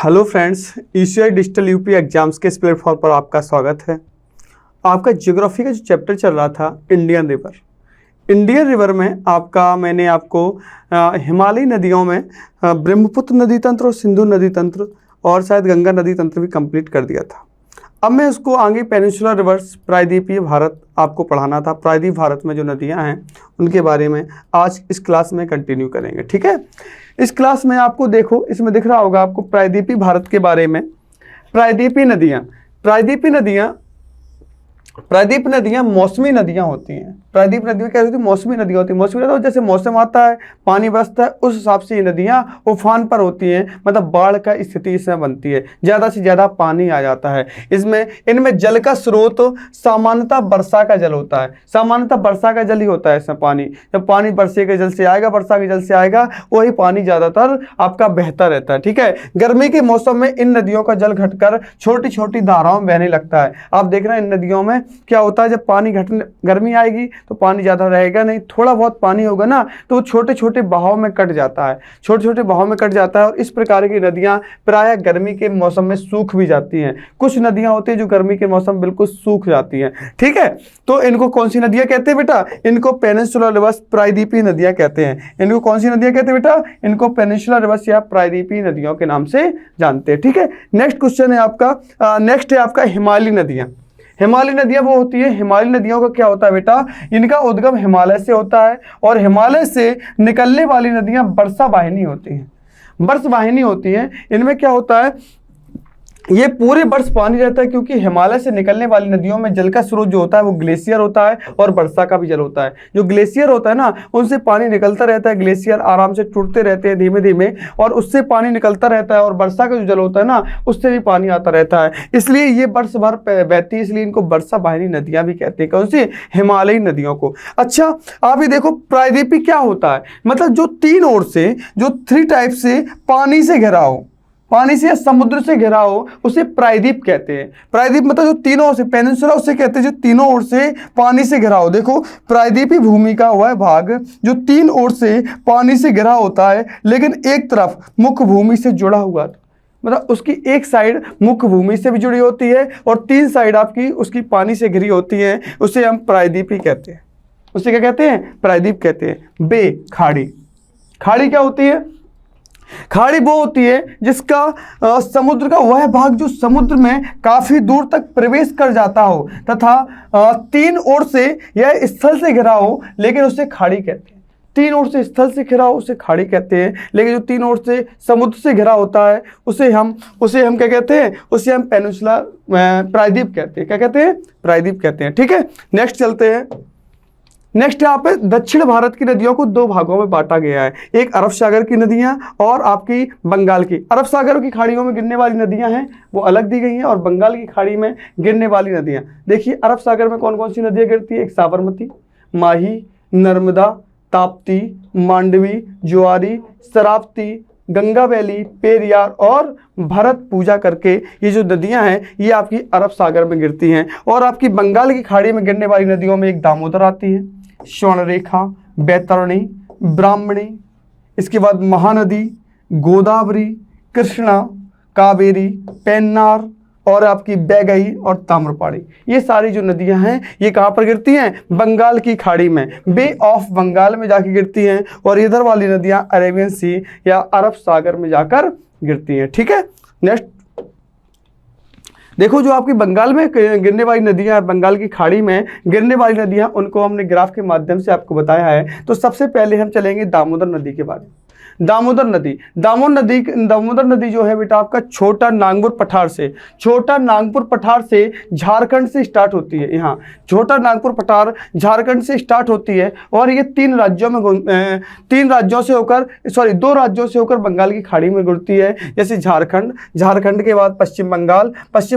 Hello friends, ECI digital UP exams के इस platform पर आपका स्वागत है। आपका ज्योग्राफी का जो चैप्टर चल रहा था इंडियन रिवर में मैंने आपको हिमालयी नदियों में ब्रह्मपुत्र नदी तंत्र और सिंधु नदी तंत्र और शायद गंगा नदी तंत्र भी कंप्लीट कर दिया था। अब मैं उसको आगे पेनिनसुलर रिवर्स प्रायद्वीपीय भारत आपको पढ़ाना था। प्रायद्वीप भारत में जो नदियां हैं उनके बारे में आज इस क्लास में कंटिन्यू करेंगे। ठीक है, इस क्लास में आपको देखो, इसमें दिख रहा होगा आपको प्रायद्वीपीय भारत के बारे में। प्रायद्वीप नदियां मौसमी नदियां होती हैं। प्रायद्वीप नदियां क्या होती है? मौसमी नदियां होती हैं। मौसमी नदियां जैसे मौसम आता है, पानी बरसता है, उस हिसाब से ये नदियां उफान पर होती हैं, मतलब बाढ़ का स्थिति इसमें बनती है, ज़्यादा से ज़्यादा पानी आ जाता है। इनमें जल का स्रोत सामान्यतः वर्षा का जल होता है। सामान्यतः वर्षा का जल ही होता है इसमें पानी। जब पानी वर्षा के जल से आएगा, वही पानी ज़्यादातर आपका बहता रहता है। ठीक है, गर्मी के मौसम में इन नदियों का जल घटकर छोटी छोटी धाराओं में बहने लगता है। आप देख रहे हैं इन नदियों में क्या होता है, जब पानी गर्मी आएगी तो पानी ज़्यादा रहेगा नहीं, थोड़ा बहुत पानी होगा ना तो वो छोटे छोटे बहाव में कट जाता है। और इस प्रकार की नदियां प्रायः गर्मी के मौसम में सूख भी जाती हैं। कुछ नदियां होती हैं जो गर्मी के मौसम में बिल्कुल सूख जाती हैं। ठीक है, तो इनको कौन सी नदियां कहते हैं बेटा? इनको पेनिनसुलर रिवर्स प्रायद्वीपीय नदियां कहते हैं। इनको कौन सी नदियां कहते हैं बेटा? इनको पेनिनसुलर रिवर्स या प्रायद्वीपीय नदियों के नाम से जानते हैं। ठीक है, नेक्स्ट क्वेश्चन है आपका हिमालयी नदियां। हिमालयी नदियां वो होती है, हिमालयी नदियों का क्या होता है बेटा? इनका उद्गम हिमालय से होता है और हिमालय से निकलने वाली नदियां वर्षावाहिनी होती हैं। इनमें क्या होता है, ये पूरे वर्ष पानी रहता है, क्योंकि हिमालय से निकलने वाली नदियों में जल का स्रोत जो होता है वो ग्लेशियर होता है और वर्षा का भी जल होता है। जो ग्लेशियर होता है ना, उनसे पानी निकलता रहता है। ग्लेशियर आराम से टूटते रहते हैं धीमे धीमे, और उससे पानी निकलता रहता है। और वर्षा का जो जल होता है ना, उससे भी पानी आता रहता है, इसलिए ये वर्ष भर बहती है, इसलिए इनको वर्षा वाहिनी नदियां भी कहते हैं। कौन सी? हिमालयी नदियों को। अच्छा, आप ये देखो प्रायद्वीपीय क्या होता है, मतलब जो तीन ओर से, जो थ्री टाइप से पानी से घिरा हो, पानी से या समुद्र से घिरा हो, उसे प्रायद्वीप कहते हैं। प्रायद्वीप मतलब जो तीनों ओर से, पेनिनसुला उसे कहते हैं जो तीनों ओर से पानी से घिरा हो। देखो, प्रायद्वीपीय भूमि का वह भाग जो तीन ओर से पानी से घिरा होता है, लेकिन एक तरफ मुख्य भूमि से जुड़ा हुआ था, मतलब उसकी एक साइड मुख्य भूमि से भी जुड़ी होती है और तीन साइड आपकी उसकी पानी से घिरी होती है, उसे हम प्रायद्वीपीय कहते हैं। उसे क्या कहते हैं? प्रायद्वीप कहते हैं। खाड़ी क्या होती है? खाड़ी वो होती है जिसका समुद्र का वह भाग जो समुद्र में काफी दूर तक प्रवेश कर जाता हो तथा तीन ओर से यह स्थल से घिरा हो, लेकिन उसे खाड़ी कहते हैं। तीन ओर से स्थल से घिरा हो उसे खाड़ी कहते हैं, लेकिन जो तीन ओर से समुद्र से घिरा होता है उसे हम क्या कहते हैं? उसे हम पेनिनसुला प्रायद्वीप कहते हैं। क्या कहते हैं? प्रायद्वीप कहते हैं। ठीक है, नेक्स्ट चलते हैं। नेक्स्ट यहाँ पे दक्षिण भारत की नदियों को दो भागों में बांटा गया है। एक अरब सागर की नदियां और आपकी बंगाल की। अरब सागर की खाड़ियों में गिरने वाली नदियां हैं वो अलग दी गई हैं, और बंगाल की खाड़ी में गिरने वाली नदियां देखिए। अरब सागर में कौन कौन सी नदियां गिरती है? एक साबरमती, माही, नर्मदा, ताप्ती, मांडवी, ज्वारी, शरावती, गंगा वैली, पेरियार और भरत पूजा करके ये जो नदियां हैं ये आपकी अरब सागर में गिरती हैं। और आपकी बंगाल की खाड़ी में गिरने वाली नदियों में एक दामोदर आती है, स्वर्णरेखा, बैतरणी, ब्राह्मणी, इसके बाद महानदी, गोदावरी, कृष्णा, कावेरी, पेन्नार और आपकी बैगई और ताम्रपाणी। ये सारी जो नदियां हैं ये कहाँ पर गिरती हैं? बंगाल की खाड़ी में, बे ऑफ बंगाल में जाके गिरती हैं। और इधर वाली नदियां अरेबियन सी या अरब सागर में जाकर गिरती हैं। ठीक है, नेक्स्ट देखो, जो आपकी बंगाल में गिरने वाली नदियां, बंगाल की खाड़ी में गिरने वाली नदियां, उनको हमने ग्राफ के माध्यम से आपको बताया है। तो सबसे पहले हम चलेंगे दामोदर नदी के बारे में। दामोदर नदी जो है बेटा आपका छोटा नागपुर पठार से झारखंड से स्टार्ट होती है। यहाँ छोटा नागपुर पठार झारखंड से स्टार्ट होती है और ये दो राज्यों से होकर बंगाल की खाड़ी में घुलती है। जैसे झारखंड के बाद पश्चिम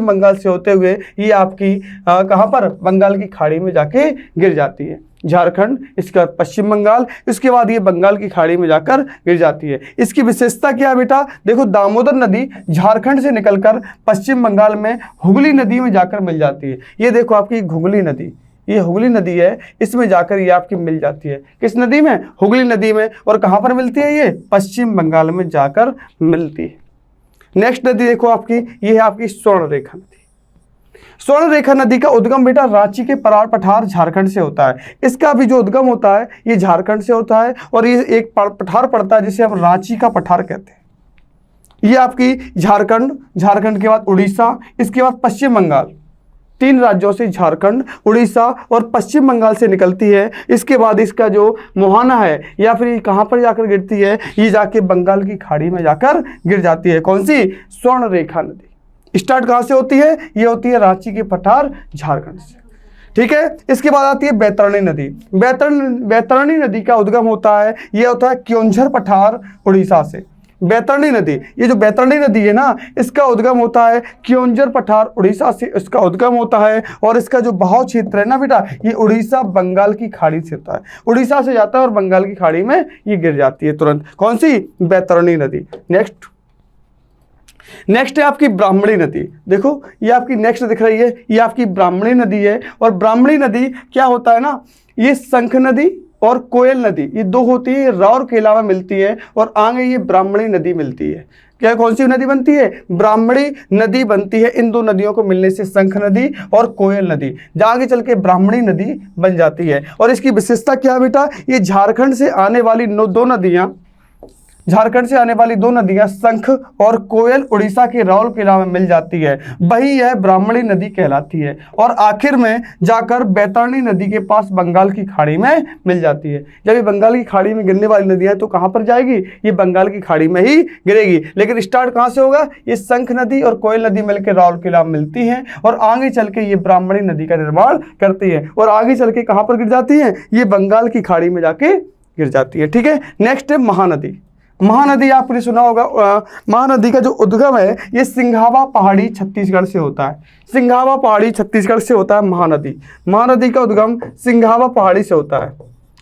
बंगाल से होते हुए ये आपकी कहाँ पर? बंगाल की खाड़ी में जाके गिर जाती है। झारखंड, इसके बाद पश्चिम बंगाल, इसके बाद ये बंगाल की खाड़ी में जाकर गिर जाती है। इसकी विशेषता क्या है बेटा? देखो, दामोदर नदी झारखंड से निकलकर पश्चिम बंगाल में हुगली नदी में जाकर मिल जाती है। ये देखो आपकी हुगली नदी, ये हुगली नदी है, इसमें जाकर ये आपकी मिल जाती है। किस नदी में? हुगली नदी में। और कहाँ पर मिलती है ये? पश्चिम बंगाल में जाकर मिलती है। नेक्स्ट नदी देखो आपकी, ये है आपकी स्वर्णरेखा नदी। स्वर्णरेखा नदी का उद्गम बेटा रांची के परार पठार झारखंड से होता है। इसका भी जो उद्गम होता है ये झारखंड से होता है, और ये एक पठार पड़ता है जिसे हम रांची का पठार कहते हैं। ये आपकी झारखंड के बाद उड़ीसा, इसके बाद पश्चिम बंगाल, 3 राज्यों से झारखंड, उड़ीसा और पश्चिम बंगाल से निकलती है। इसके बाद इसका जो मोहाना है या फिर कहाँ पर जाकर गिरती है, ये जाके बंगाल की खाड़ी में जाकर गिर जाती है। कौन सी? स्वर्णरेखा नदी। स्टार्ट कहाँ से होती है? ये होती है रांची के पठार झारखंड से। ठीक है, इसके बाद आती है बैतरणी नदी। बैतरणी नदी का उद्गम होता है, ये होता है क्योंझर पठार उड़ीसा से। बैतरणी नदी, ये जो बैतरणी नदी है ना, इसका उद्गम होता है क्योंझर पठार उड़ीसा से, इसका उद्गम होता है। और इसका जो बहाव क्षेत्र है ना बेटा, ये उड़ीसा बंगाल की खाड़ी से होता है। उड़ीसा से जाता है और बंगाल की खाड़ी में ये गिर जाती है तुरंत। कौन सी? बैतरणी नदी। नेक्स्ट है आपकी ब्राह्मणी नदी। देखो ये आपकी नेक्स्ट दिख रही है, ये आपकी ब्राह्मणी नदी है। और ब्राह्मणी नदी क्या होता है ना, ये शंख नदी और कोयल नदी, ये 2 होती है, राउरकेला में मिलती है, और आगे ये ब्राह्मणी नदी मिलती है। क्या कौन सी नदी बनती है? ब्राह्मणी नदी बनती है। इन 2 नदियों को मिलने से शंख नदी और कोयल नदी, जहाँ आगे चल के ब्राह्मणी नदी बन जाती है। और इसकी विशेषता क्या है बेटा? ये झारखंड से आने वाली 2 नदियाँ, झारखंड से आने वाली 2 नदियां शंख और कोयल उड़ीसा के राउरकेला में मिल जाती है, वही यह ब्राह्मणी नदी कहलाती है। और आखिर में जाकर बैतरणी नदी के पास बंगाल की खाड़ी में मिल जाती है। जब ये बंगाल की खाड़ी में गिरने वाली नदियां तो कहां पर जाएगी? ये बंगाल की खाड़ी में ही गिरेगी। लेकिन स्टार्ट कहां से होगा? ये शंख नदी और कोयल नदी मिलकर राउरकेला में मिलती है, और आगे चल के ये ब्राह्मणी नदी का निर्माण करती है, और आगे चल के कहां पर गिर जाती है? ये बंगाल की खाड़ी में जाके गिर जाती है। ठीक है, नेक्स्ट है महानदी। महानदी आपने सुना होगा। महानदी का जो उद्गम है ये सिंघावा पहाड़ी छत्तीसगढ़ से होता है। सिंघावा पहाड़ी छत्तीसगढ़ से होता है महानदी। महानदी का उद्गम सिंघावा पहाड़ी से होता है।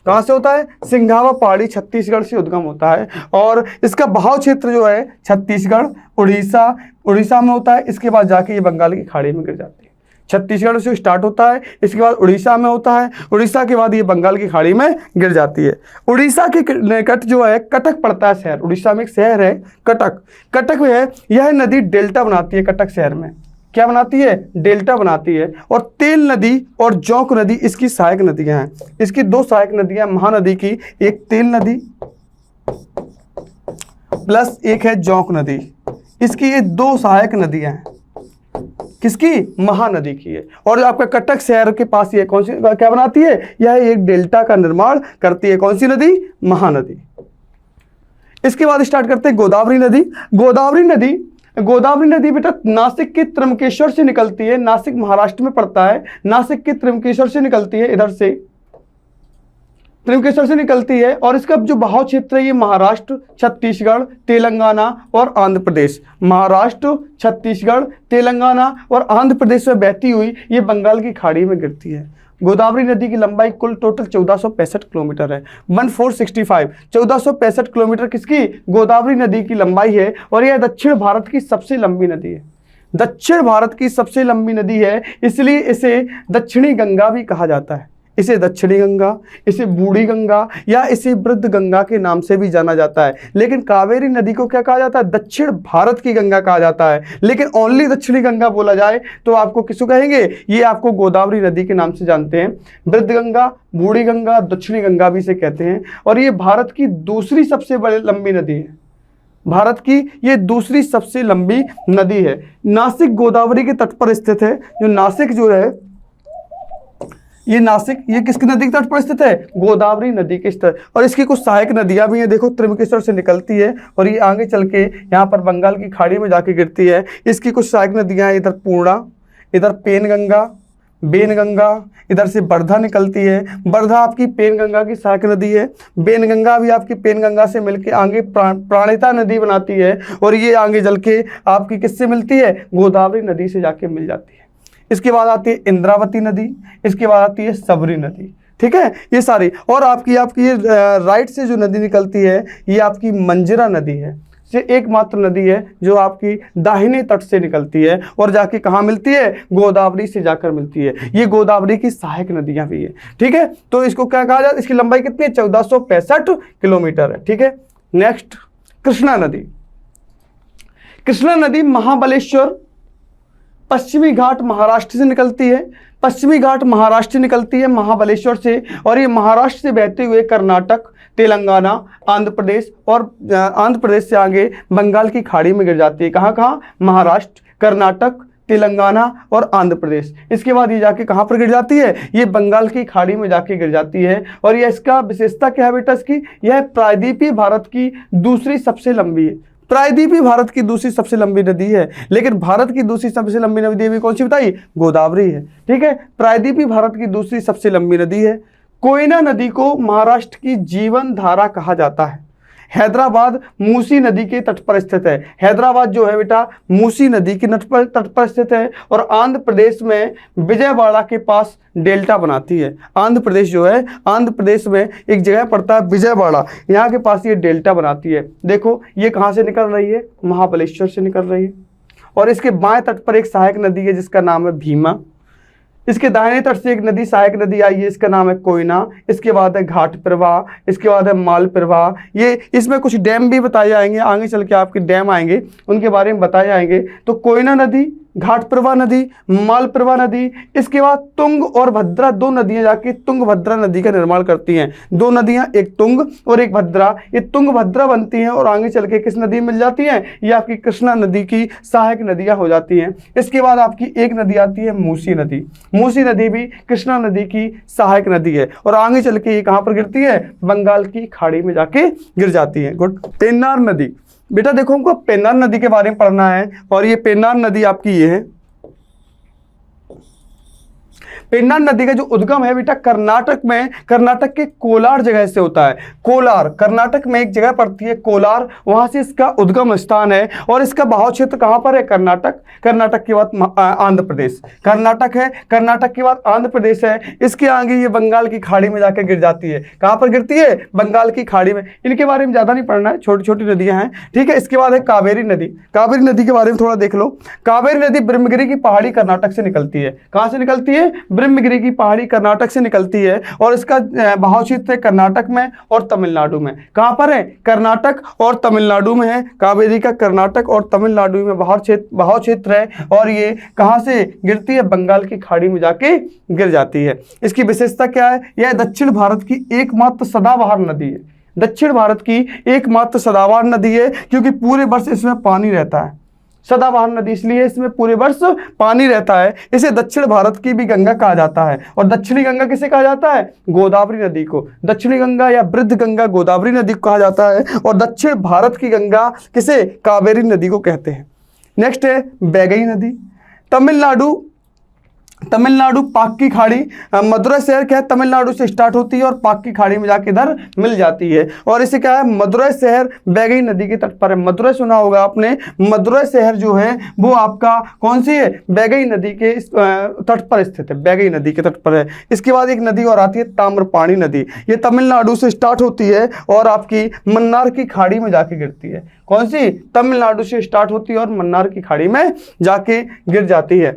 कहाँ से होता है? सिंघावा पहाड़ी छत्तीसगढ़ से उद्गम होता है। और इसका बहाव क्षेत्र जो है छत्तीसगढ़, उड़ीसा में होता है। इसके बाद जाके ये बंगाल की खाड़ी में गिर जाती है। छत्तीसगढ़ से स्टार्ट होता है, इसके बाद उड़ीसा में होता है, उड़ीसा के बाद ये बंगाल की खाड़ी में गिर जाती है। उड़ीसा के निकट जो है कटक पड़ता है शहर। उड़ीसा में एक शहर है कटक। कटक में है, यह नदी डेल्टा बनाती है। कटक शहर में क्या बनाती है? डेल्टा बनाती है। और तेल नदी और जौंक नदी इसकी सहायक नदियां हैं। इसकी 2 सहायक नदियां महानदी की, एक तेल नदी प्लस एक है जौंक नदी। इसकी ये 2 सहायक नदियां हैं। किसकी? महानदी की है। और आपका कटक शहर के पास ये कौन सी क्या बनाती है? यह एक डेल्टा का निर्माण करती है। कौन सी नदी? महानदी। इसके बाद स्टार्ट करते हैं गोदावरी नदी। गोदावरी नदी बेटा नासिक के त्र्यंबकेश्वर से निकलती है। नासिक महाराष्ट्र में पड़ता है। नासिक के त्र्यंबकेश्वर से निकलती है, इधर से त्र्यंबकेश्वर से निकलती है। और इसका जो बहाव क्षेत्र है ये महाराष्ट्र, छत्तीसगढ़, तेलंगाना और आंध्र प्रदेश, महाराष्ट्र, छत्तीसगढ़, तेलंगाना और आंध्र प्रदेश में बहती हुई ये बंगाल की खाड़ी में गिरती है। गोदावरी नदी की लंबाई कुल टोटल 1465 किलोमीटर है। 1465 किलोमीटर किसकी? गोदावरी नदी की लंबाई है। और यह दक्षिण भारत की सबसे लंबी नदी है। दक्षिण भारत की सबसे लंबी नदी है, इसलिए इसे दक्षिणी गंगा भी कहा जाता है। इसे दक्षिणी गंगा, इसे बूढ़ी गंगा या इसे वृद्ध गंगा के नाम से भी जाना जाता है। लेकिन कावेरी नदी को क्या कहा जाता है? दक्षिण भारत की गंगा कहा जाता है। लेकिन ओनली दक्षिणी गंगा बोला जाए तो आपको किसको कहेंगे? ये आपको गोदावरी नदी के नाम से जानते हैं। वृद्ध गंगा, बूढ़ी गंगा, दक्षिणी गंगा भी इसे कहते हैं। और ये भारत की दूसरी सबसे बड़ी लंबी नदी है। भारत की ये दूसरी सबसे लंबी नदी है। नासिक गोदावरी के तट पर स्थित है। जो नासिक जो है ये नासिक, ये किसकी नदी के तट पर स्थित है? गोदावरी नदी के तट। और इसकी कुछ सहायक नदियां भी हैं। देखो त्र्यंबकेश्वर से निकलती है और ये आगे चल के यहाँ पर बंगाल की खाड़ी में जाके गिरती है। इसकी कुछ सहायक नदियां, इधर पूर्णा, इधर पेनगंगा, बेनगंगा, इधर से बर्धा निकलती है। बर्धा आपकी पेनगंगा की सहायक नदी है। बेनगंगा भी आपकी पेनगंगा से मिलके आगे प्राणिता नदी बनाती है। और ये आगे चल के आपकी किससे मिलती है? गोदावरी नदी से जाके मिल जाती है। इसके बाद आती है इंद्रावती नदी, इसके बाद आती है सबरी नदी। ठीक है, ये सारी। और आपकी ये राइट से जो नदी निकलती है ये आपकी मंजरा नदी है। ये एकमात्र नदी है जो आपकी दाहिने तट से निकलती है और जाके कहाँ मिलती है? गोदावरी से जाकर मिलती है। ये गोदावरी की सहायक नदियां भी है। ठीक है, तो इसको क्या कहा जाए? इसकी लंबाई कितनी है? 1465 किलोमीटर है। ठीक है, नेक्स्ट कृष्णा नदी। कृष्णा नदी महाबलेश्वर पश्चिमी घाट महाराष्ट्र से निकलती है, पश्चिमी घाट महाराष्ट्र से निकलती है महाबलेश्वर से, और ये महाराष्ट्र से बहते हुए कर्नाटक, तेलंगाना, आंध्र प्रदेश और आंध्र प्रदेश से आगे बंगाल की खाड़ी में गिर जाती है। कहाँ कहाँ? महाराष्ट्र, कर्नाटक, तेलंगाना और आंध्र प्रदेश। इसके बाद ये जाके कहाँ पर गिर जाती है? ये बंगाल की खाड़ी में जाके गिर जाती है। और ये इसका विशेषता क्या है बेटा इसकी? यह प्रायद्वीपीय भारत की दूसरी सबसे लंबी है। प्रायद्वीपीय भारत की दूसरी सबसे लंबी नदी है, लेकिन भारत की दूसरी सबसे लंबी नदी भी कौन सी बताई? गोदावरी है। ठीक है, प्रायद्वीपीय भारत की दूसरी सबसे लंबी नदी है। कोयना नदी को महाराष्ट्र की जीवन धारा कहा जाता है। हैदराबाद मूसी नदी के तट पर स्थित है। हैदराबाद जो है बेटा मूसी नदी के तट पर स्थित है, और आंध्र प्रदेश में विजयवाड़ा के पास डेल्टा बनाती है। आंध्र प्रदेश जो है, आंध्र प्रदेश में एक जगह पड़ता है विजयवाड़ा, यहाँ के पास ये डेल्टा बनाती है। देखो ये कहाँ से निकल रही है? महाबलेश्वर से निकल रही है। और इसके बाएं तट पर एक सहायक नदी है जिसका नाम है भीमा। इसके दाहिने तट से एक नदी सहायक नदी आई है, इसका नाम है कोयना। इसके बाद है घाट प्रवाह, इसके बाद है माल प्रवाह। ये इसमें कुछ डैम भी बताए जाएंगे, आगे चल के आपके डैम आएंगे उनके बारे में बताए जाएंगे। तो कोयना नदी, घाट प्रवाह नदी, माल प्रवाह नदी, इसके बाद तुंग और भद्रा, दो नदियां जाके तुंग भद्रा नदी का निर्माण करती हैं। दो नदियां, एक तुंग और एक भद्रा, ये तुंग भद्रा बनती हैं और आगे चल के किस नदी मिल जाती हैं? ये आपकी कृष्णा नदी की सहायक नदियां हो जाती हैं। इसके बाद आपकी एक नदी आती है मूसी नदी। मूसी नदी भी कृष्णा नदी की सहायक नदी है, और आगे चल के ये कहाँ पर गिरती है? बंगाल की खाड़ी में जाके गिर जाती है। गुड। पेन्नार नदी, बेटा देखो हमको पेन्नार नदी के बारे में पढ़ना है, और ये पेन्नार नदी आपकी ये है। पेन्नार नदी का जो उद्गम है बेटा कर्नाटक में, कर्नाटक के कोलार जगह से होता है। कोलार कर्नाटक में एक जगह पड़ती है कोलार, वहां से इसका उद्गम स्थान है। और इसका बहाव क्षेत्र कहां पर है? कर्नाटक। कर्नाटक के बाद आंध्र प्रदेश, कर्नाटक है, कर्नाटक के बाद आंध्र प्रदेश है। इसके आगे ये बंगाल की खाड़ी में जाकर गिर जाती है। कहां पर गिरती है? बंगाल की खाड़ी में। इनके बारे में ज्यादा नहीं पढ़ना है, छोटी छोटी नदियां हैं। ठीक है, इसके बाद है कावेरी नदी। कावेरी नदी के बारे में थोड़ा देख लो। कावेरी नदी ब्रह्मगिरी की पहाड़ी कर्नाटक से निकलती है। कहां से निकलती है? ब्रह्मगिरी की पहाड़ी कर्नाटक से निकलती है, और इसका बहाव क्षेत्र है कर्नाटक में और तमिलनाडु में। कहां पर है? कर्नाटक और तमिलनाडु में है। कावेरी का कर्नाटक और तमिलनाडु में बहाव क्षेत्र है, और ये कहां से गिरती है? बंगाल की खाड़ी में जाके गिर जाती है। इसकी विशेषता क्या है? यह दक्षिण भारत की एकमात्र सदाबहार नदी है। दक्षिण भारत की एकमात्र सदाबहार नदी है, क्योंकि पूरे वर्ष इसमें पानी रहता है। सदाबहार नदी इसलिए इसमें पूरे वर्ष पानी रहता है। इसे दक्षिण भारत की भी गंगा कहा जाता है। और दक्षिणी गंगा किसे कहा जाता है? गोदावरी नदी को। दक्षिणी गंगा या वृद्ध गंगा गोदावरी नदी को कहा जाता है, और दक्षिण भारत की गंगा किसे? कावेरी नदी को कहते हैं। नेक्स्ट है बैगई नदी। तमिलनाडु पाक की खाड़ी, मदुरै शहर क्या है? तमिलनाडु से स्टार्ट होती है और पाक की खाड़ी में जाके इधर मिल जाती है। और इसे क्या है? मदुरै शहर बैगई नदी के तट पर है। मदुरै सुना होगा आपने। मदुरै शहर जो है वो आपका कौन सी है? बैगई नदी के तट पर स्थित है, बैगई नदी के तट पर है। इसके बाद एक नदी और आती है ताम्रपाणी नदी। ये तमिलनाडु से स्टार्ट होती है और आपकी मन्नार की खाड़ी में जाके गिरती है। कौन सी? तमिलनाडु से स्टार्ट होती है और मन्नार की खाड़ी में जाके गिर जाती है।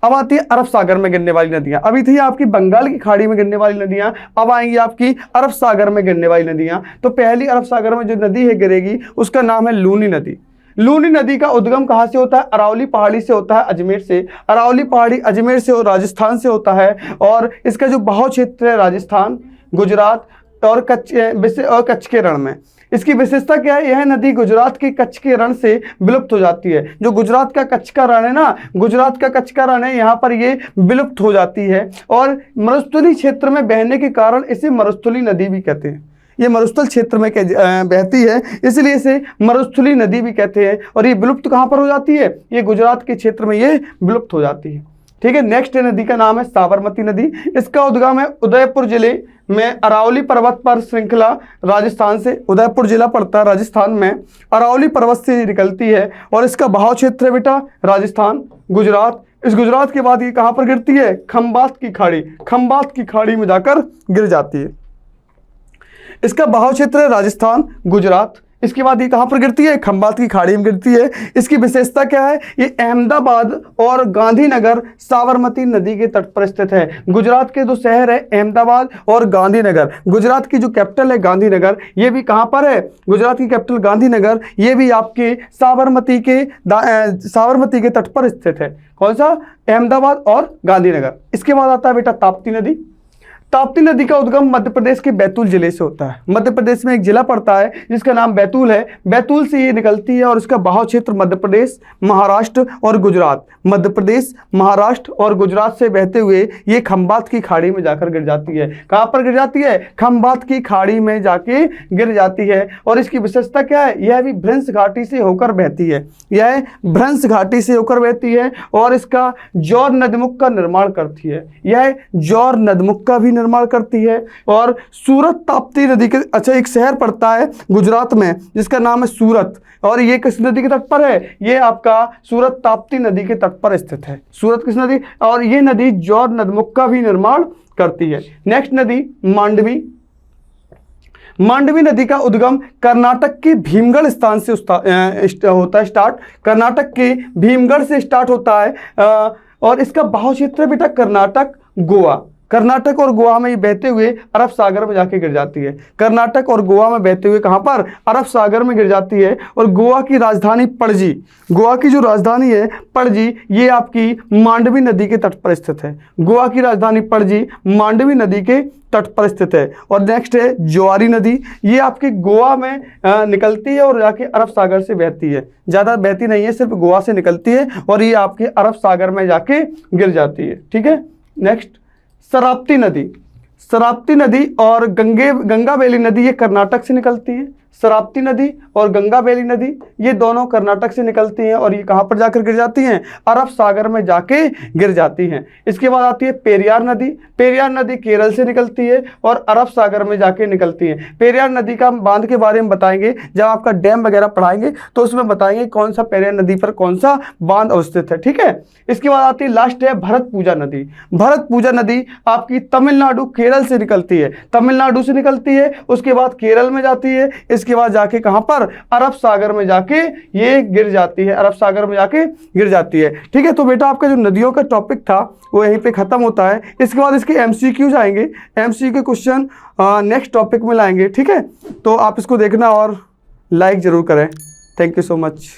अब आती है अरब सागर में गिरने वाली नदियां। अभी थी आपकी बंगाल की खाड़ी में गिरने वाली नदियां, अब आएंगी आपकी अरब सागर में गिरने वाली नदियां। तो पहली अरब सागर में जो नदी है गिरेगी उसका नाम है लूनी नदी। लूनी नदी का उद्गम कहाँ से होता है? अरावली पहाड़ी से होता है, अजमेर से। अरावली पहाड़ी अजमेर से और राजस्थान से होता है, और इसका जो बहाव क्षेत्र है राजस्थान, गुजरात और कच्छ के रण में। इसकी विशेषता क्या है? यह नदी गुजरात के कच्छ के रण से विलुप्त हो जाती है। जो गुजरात का कच्छ का रण है ना, गुजरात का कच्छ का रण है, यहाँ पर ये विलुप्त हो जाती है, और मरुस्थली क्षेत्र में बहने के कारण इसे मरुस्थली नदी भी कहते हैं। ये मरुस्थल क्षेत्र में बहती है, इसलिए इसे मरुस्थली नदी भी कहते हैं। और ये विलुप्त कहाँ पर हो जाती है? ये गुजरात के क्षेत्र में ये विलुप्त हो जाती है। ठीक है, नेक्स्ट नदी का नाम है साबरमती नदी। इसका उद्गम है उदयपुर जिले में अरावली पर्वत पर श्रृंखला, राजस्थान से। उदयपुर जिला पड़ता है राजस्थान में, अरावली पर्वत से निकलती है, और इसका बहाव क्षेत्र है बेटा राजस्थान, गुजरात। इस गुजरात के बाद ये कहाँ पर गिरती है? खंबात की खाड़ी। खंबात की खाड़ी में जाकर गिर जाती है। इसका बहाव क्षेत्र है राजस्थान, गुजरात। इसके बाद ये कहाँ पर गिरती है, खंबात की खाड़ी में गिरती है। इसकी विशेषता क्या है, ये अहमदाबाद और गांधीनगर साबरमती नदी के तट पर स्थित है। गुजरात के दो शहर है अहमदाबाद और गांधीनगर। गुजरात की जो कैपिटल है गांधीनगर, ये भी कहाँ पर है, गुजरात की कैपिटल गांधीनगर, ये भी आपके साबरमती के तट पर स्थित है। कौन सा, अहमदाबाद और गांधीनगर। इसके बाद आता है बेटा ताप्ती नदी। ताप्ती नदी का उद्गम मध्य प्रदेश के बैतूल जिले से होता है। मध्य प्रदेश में एक जिला पड़ता है जिसका नाम बैतूल है। बैतूल से ये निकलती है और इसका बहाव क्षेत्र मध्य प्रदेश, महाराष्ट्र और गुजरात, मध्य प्रदेश, महाराष्ट्र और गुजरात से बहते हुए ये खंबात की खाड़ी में जाकर गिर जाती है। कहाँ पर गिर जाती है, खंबात की खाड़ी में जाके गिर जाती है। और इसकी विशेषता क्या है, यह भी भ्रंश घाटी से होकर बहती है, यह भ्रंश घाटी से होकर बहती है और इसका जौर नदमुख का निर्माण करती है, यह जौर नदमुख का भी निर्माण करती है। और सूरत ताप्ती नदी के, अच्छा एक शहर पड़ता है गुजरात में जिसका नाम है सूरत, और ये किस नदी के तट पर है, ये आपका सूरत ताप्ती नदी के तट पर स्थित है। सूरत किस नदी, और ये नदी जौर नदमुख का भी निर्माण करती है। नेक्स्ट नदी मांडवी। मांडवी नदी का उद्गम कर्नाटक के भीमगढ़ स्थान से होता है स्टार्ट, कर्नाटक के भीमगढ़ से स्टार्ट होता है। और इसका बहाव क्षेत्र बेटा कर्नाटक, गोवा, कर्नाटक और गोवा में ये बहते हुए अरब सागर में जाके गिर जाती है। कर्नाटक और गोवा में बहते हुए कहाँ पर, अरब सागर में गिर जाती है। और गोवा की राजधानी पणजी, गोवा की जो राजधानी है पणजी, ये आपकी मांडवी नदी के तट पर स्थित है। गोवा की राजधानी पणजी मांडवी नदी के तट पर स्थित है। और नेक्स्ट है ज्वारी नदी, ये आपके गोवा में निकलती है और जाके अरब सागर से बहती है, ज़्यादा बहती नहीं है, सिर्फ गोवा से निकलती है और ये आपके अरब सागर में जाके गिर जाती है। ठीक है, नेक्स्ट शरावती नदी। शरावती नदी और गंगा बेली नदी ये कर्नाटक से निकलती है। शरावती नदी और गंगा बेली नदी ये दोनों कर्नाटक से निकलती हैं और ये कहाँ पर जाकर गिर जाती हैं, अरब सागर में जाके गिर जाती हैं। इसके बाद आती है पेरियार नदी। पेरियार नदी केरल से निकलती है और अरब सागर में जाके निकलती है। पेरियार नदी का बांध के बारे में बताएंगे, जब आपका डैम वगैरह पढ़ाएंगे तो उसमें बताएंगे कौन सा पेरियार नदी पर कौन सा बांध अवस्थित है। ठीक है, इसके बाद आती है लास्ट है भरतपूजा नदी। भरतपूजा नदी आपकी तमिलनाडु केरल से निकलती है, तमिलनाडु से निकलती है, उसके बाद केरल में जाती है, इसके बाद जाके कहां पर, अरब सागर में जाके ये गिर जाती है, अरब सागर में जाके गिर जाती है। ठीक है, तो बेटा आपका जो नदियों का टॉपिक था वो यहीं पे खत्म होता है। इसके बाद इसके एमसीक्यूज आएंगे, एमसीक्यू क्वेश्चन नेक्स्ट टॉपिक में लाएंगे। ठीक है, तो आप इसको देखना और लाइक जरूर करें। Thank you so much.